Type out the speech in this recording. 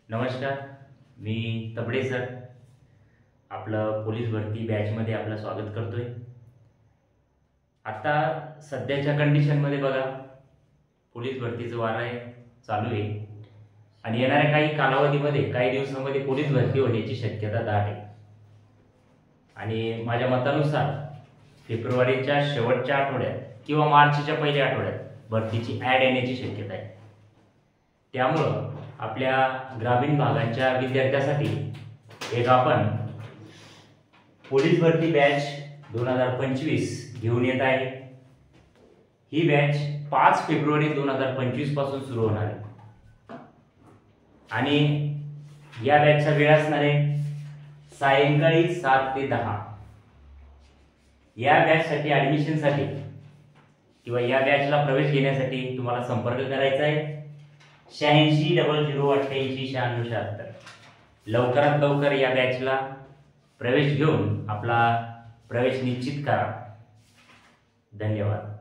नमस्कार, मी तबडे सर आपलं पोलीस भरती बॅचमध्ये आपलं स्वागत करतोय। आता सध्याच्या कंडिशनमध्ये बघा, पोलीस भरतीचं वार आहे चालू आहे आणि येणाऱ्या काही कालावधीमध्ये काही दिवसांमध्ये पोलीस भरती होण्याची शक्यता दाट आहे। आणि माझ्या मतानुसार फेब्रुवारीच्या शेवटच्या आठवड्यात किंवा मार्चच्या पहिल्या आठवड्यात भरतीची ॲड येण्याची शक्यता आहे। त्यामुळं आपल्या ग्रामीण भागांच्या विद्यार्थ्यांसाठी एक आपण पोलीस भरती बॅच 2025 घेऊन येत आहे। ही बॅच 5 फेब्रुवारी 2025 पासून सुरू होणार आहे आणि या बॅचचा वेळ असणार आहे सायंकाळी 7 ते 10। या बॅचसाठी ॲडमिशनसाठी किंवा या बॅचला प्रवेश घेण्यासाठी तुम्हाला संपर्क करायचा आहे 8600889676। लवकरात लवकर या बॅचला प्रवेश घेऊन आपला प्रवेश निश्चित करा। धन्यवाद।